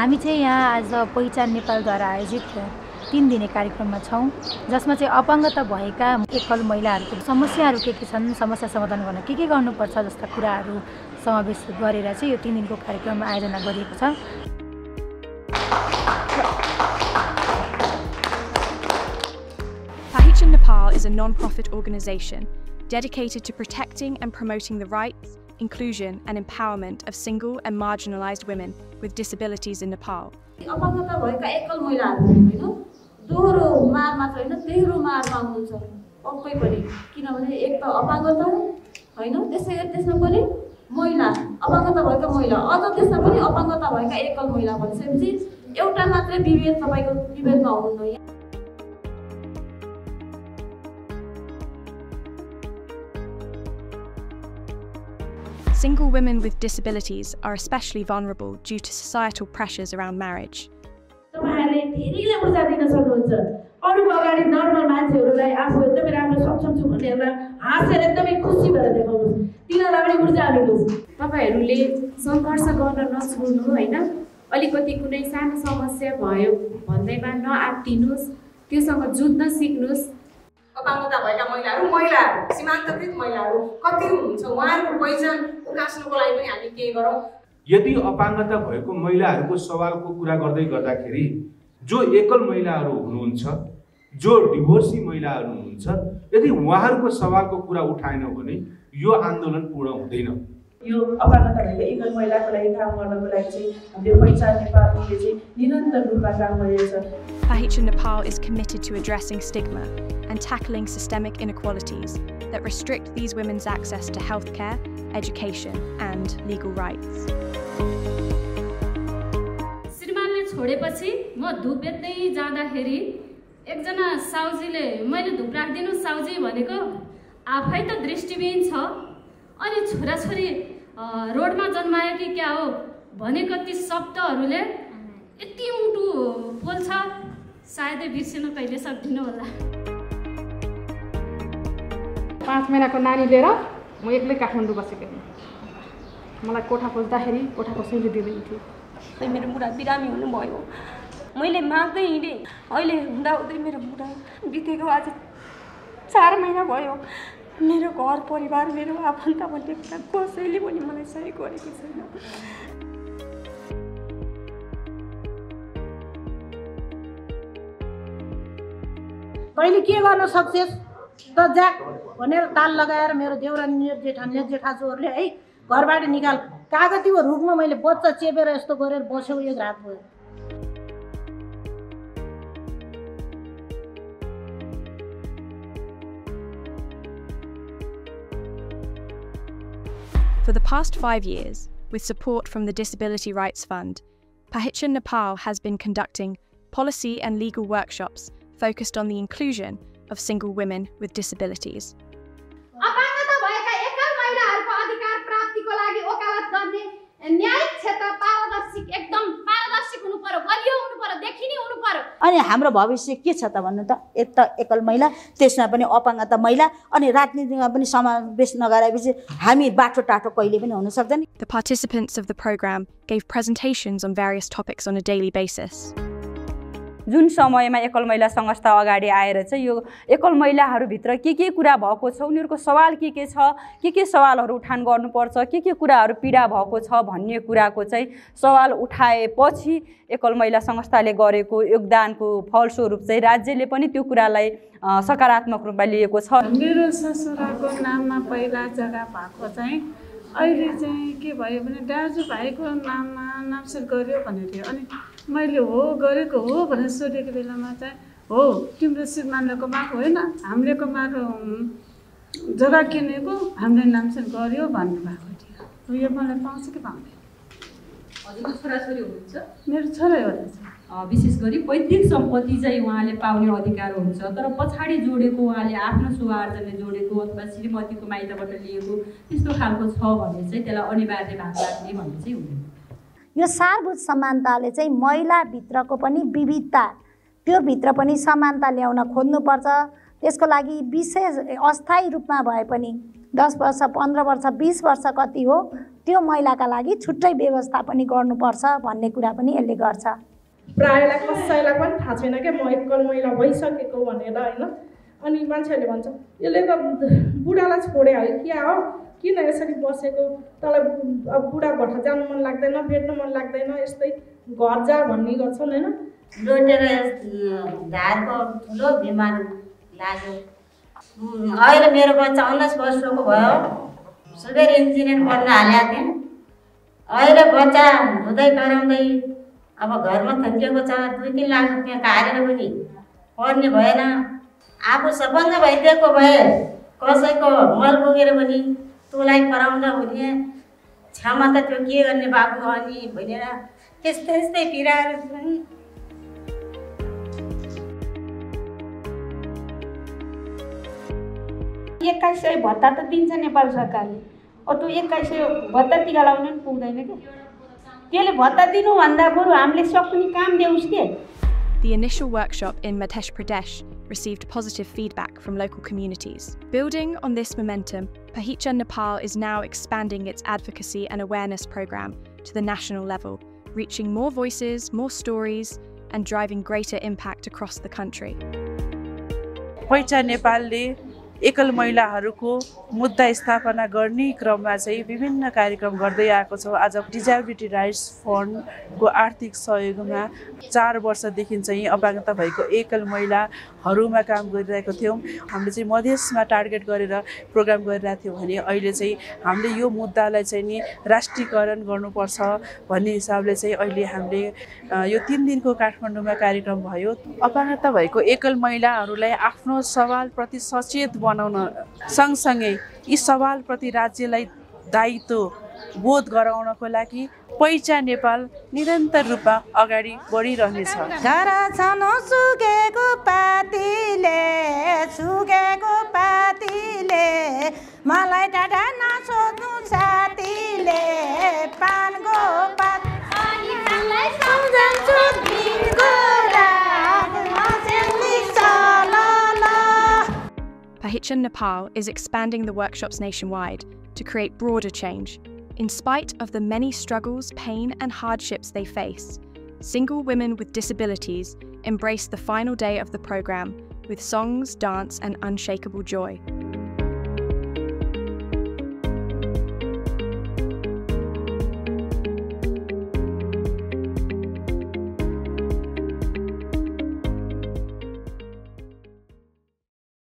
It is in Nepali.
हामी चाहिँ यहाँ आज पहिचान नेपालद्वारा आयोजित 3 दिने कार्यक्रममा छौँ, जसमा चाहिँ अपाङ्गता भएका एकल महिलाहरूको समस्याहरू के छन्, समस्या समाधान गर्न के गर्नुपर्छ जस्ता कुराहरू समावेश गरेर चाहिँ यो 3 दिनको कार्यक्रम आयोजना गरिएको छ। Pahichan Nepal is a non-profit organization dedicated to protecting and promoting the rights, inclusion and empowerment of single and marginalized women with disabilities in Nepal. अपाङ्गता भएका एकल महिलाहरू हैन दोहोरो मारमा छैन, तेह्रो मारमा हुनुहुन्छ पक्कै पनि, किनभने एक त अपाङ्गता हैन, त्यसमा पनि महिला अपाङ्गता भएका महिला, अझ त्यसमा पनि अपाङ्गता भएका एकल महिला भनिसकेपछि एउटा मात्रै विभेद तपाईको विभेदमा हुनुहुन्न। Single women with disabilities are especially vulnerable due to societal pressures around marriage. तपाईहरुले धेरैले ऊर्जा दिन सक्नुहुन्छ। अरूको अगाडि नर्मल मान्छेहरुलाई आफू एकदमै राम्रो सक्षम छु भन्नेहरुलाई हाँसेर एकदमै खुसी भएर देखाउनुस्, तिनीहरुलाई पनि ऊर्जा दिनुस्। तपाईहरुले संघर्ष गर्न नछोड्नु हैन, अलिकति कुनै सानो समस्या भयो भन्दैमा नआत्तिनुस्, त्योसँग जुझ्न सिक्नुस्। अपाङ्गता भएका महिलाहरू सीमान्तकृत महिलाहरू कति हुनुहुन्छ, उहाँहरूको पहिचान उकास्नको लागि पनि हामी के गरौँ। यदि अपाङ्गता भएको महिलाहरूको सवालको कुरा गर्दाखेरि जो एकल महिलाहरू हुनुहुन्छ, जो डिभोर्सी महिलाहरू हुनुहुन्छ, यदि उहाँहरूको सवालको कुरा उठाएन भने यो आन्दोलन पूर्ण हुँदैन। यो अपाङ्गता भएका एकल महिलाको लागि काम गर्नको लागि चाहिँ हामीले पहिचान नेपालले चाहिँ निरन्तर रूपमा काम गरिरहेछ। Pahichan Nepal is committed to addressing stigma and tackling systemic inequalities that restrict these women's access to healthcare, education and legal rights. श्रीमानले छोडेपछि म धुप बेच्दै जाँदाखेरि एकजना साउजीले मैले धुप राख्दिनु साउजी भनेको आफै त दृष्टिविहीन छ अनि छोराछोरी रोडमा जन्मायो कि क्या हो भनेको ती शब्दहरूले यति मुटु पोल्छ, सायदै बिर्सिन कहिले सक्दिनँ होला। 5 महिनाको नानी लिएर म एक्लै काठमाडौँ बसेको थिएँ। मलाई कोठा खोज्दाखेरि कोठा कसैले दिँदैन थियो। मेरो बुढा बिरामी हुनुभयो, मैले माग्दै हिँडेँ, अहिले हुँदाहुँदै मेरो बुढा बितेको आज 4 महिना भयो। मेरो घर परिवार, मेरो आफन्त भन्ने कुरा कसैले पनि मलाई सहयोग गरेको छैन। तैँले के गर्न सक्छस् त जा भनेर ताल लगाएर मेरो देउरानी जेठाजुहरूले है घरबाट निकाल, कागती रुखमा मैले बच्चा चेपेर यस्तो गरेर बस्यो, एक रात भयो। For the past 5 years, with support from the Disability Rights Fund, Pahichan Nepal has been conducting policy and legal workshops focused on the inclusion of single women with disabilities. अपाङ्गता भएका एकल महिलाहरूको अधिकार प्राप्तिको लागि वकालत गर्ने न्यायिक क्षेत्र पारदर्शी, एकदम पारदर्शी हुनु पर्यो, बलियो हुनु पर्यो, देखिने हुनु पर्यो। अनि हाम्रो भविष्य के छ त भन्नु त, एक त एकल महिला, त्यसमा पनि अपाङ्गता महिला, अनि राजनीतिमा पनि समावेश नगराएपछि हामी बाटो टाटो कहिले पनि हुन सक्दैन। The participants of the program gave presentations on various topics on a daily basis. जुन समयमा एकल महिला संस्था अगाडि आएर चाहिँ यो एकल महिलाहरूभित्र के कुरा भएको छ, उनीहरूको सवाल के छ, के सवालहरू उठान गर्नुपर्छ, के कुराहरू पीडा भएको छ भन्ने कुराको चाहिँ सवाल उठाएपछि एकल महिला संस्थाले गरेको योगदानको फलस्वरूप चाहिँ राज्यले पनि त्यो कुरालाई सकारात्मक रूपमा लिएको छ। मेरो ससुराको नाममा पहिला जग्गा भएको चाहिँ अहिले चाहिँ के भयो भने दाजुभाइको नाममा नामसार गर्यो भनेर थियो। अनि मैले हो गरेको हो भनेर सोधेको बेलामा चाहिँ हो तिम्रो श्रीमानले कमाएको होइन, हामीले कमाएको जग्गा किनेको, हामीले नामसार गर्यो भन्नुभएको थियो। यो मलाई पाउँछ कि पाउँदैन? हजुरको छोराछोरी हुनुहुन्छ? मेरो छोरा हुनुहुन्छ। विशेष गरी पैतृक सम्पत्ति चाहिँ उहाँले पाउने अधिकार हुन्छ, तर पछाडि जोडेको उहाँले आफ्नो स्वार्जनले जोडेको अथवा श्रीमतीको माइतबाट लिएको त्यस्तो खालको छ भने चाहिँ त्यसलाई अनिवार्य भाग लाग्ने भन्ने चाहिँ हुँदैन। यो सारभूत समानताले चाहिँ महिलाभित्रको पनि विविधता, त्यो भित्र पनि समानता ल्याउन खोज्नुपर्छ। त्यसको लागि विशेष अस्थायी रूपमा भए पनि 10 वर्ष 15 वर्ष 20 वर्ष कति हो त्यो महिलाका लागि छुट्टै व्यवस्था पनि गर्नुपर्छ भन्ने कुरा पनि यसले गर्छ। प्रायःलाई कसैलाई पनि थाहा छैन क्या म एकल महिला भइसकेको भनेर होइन। अनि मान्छेहरूले भन्छ यसले त बुढालाई छोडे हो क्या हो, किन यसरी बसेको, तँलाई अब बुढा भट्टा जानु मन लाग्दैन, भेट्नु मन लाग्दैन, यस्तै घर जा भन्ने गर्छन् होइन। डोटेर ढाडको ठुलो बिमार लाग्यो। अहिले मेरो बच्चा 19 वर्षको भयो, सुगर इन्जिनियर पढ्न हालेको थिएँ। अहिले बच्चा हुँदै कराउँदै अब घरमा थन्किएको छ, 2-3 लाख रुपियाँ काटेर पनि पढ्ने भएन। आफू सपङ्ग भइदिएको भए कसैको मल पुगेर पनि तँलाई पढाउँदा हुने क्षमता त्यो के गर्ने बाबु अनि भनेर त्यस्तै त्यस्तै पीडाहरू छन्। 2100 भत्ता त दिन्छ नेपाल सरकारले, त्यो 2100 भत्ता टिका लाउन पनि पुग्दैन क्या। त्यसले भत्ता दिनुभन्दा बरु हामीले सक्ने काम देऊस् के। The initial workshop in Madhya Pradesh received positive feedback from local communities. Building on this momentum, Pahichan Nepal is now expanding its advocacy and awareness program to the national level, reaching more voices, more stories, and driving greater impact across the country. पहिचान नेपालले एकल महिलाहरूको मुद्दा स्थापना गर्ने क्रममा चाहिँ विभिन्न कार्यक्रम गर्दै आएको छ। आज डिजेबिलिटी राइट्स फन्डको आर्थिक सहयोगमा 4 वर्षदेखि चाहिँ अपाङ्गता भएको एकल महिलाहरूमा काम गरिरहेको थियौँ। हामीले चाहिँ मधेसमा टार्गेट गरेर प्रोग्राम गरिरहेको थियौँ भने अहिले चाहिँ हामीले यो मुद्दालाई चाहिँ नि राष्ट्रियकरण गर्नुपर्छ भन्ने हिसाबले चाहिँ अहिले हामीले यो 3 दिनको काठमाडौँमा कार्यक्रम भयो। अपाङ्गता भएको एकल महिलाहरूलाई आफ्नो सवालप्रति सचेत बनाउन सँगसँगै यी सवालप्रति राज्यलाई दायित्व बोध गराउनको लागि पहिचान नेपाल निरन्तर रूपमा अगाडि बढिरहनेछ। मलाई टाढा नसोध्नु साथीले पानको पात अनि मलाई सम्झन्छु दिनको रात Maseli सलला। Pahichan Nepal is expanding the workshops nationwide to create broader change. In spite of the many struggles, pain, and hardships they face, single women with disabilities embrace the final day of the program with songs, dance, and unshakable joy.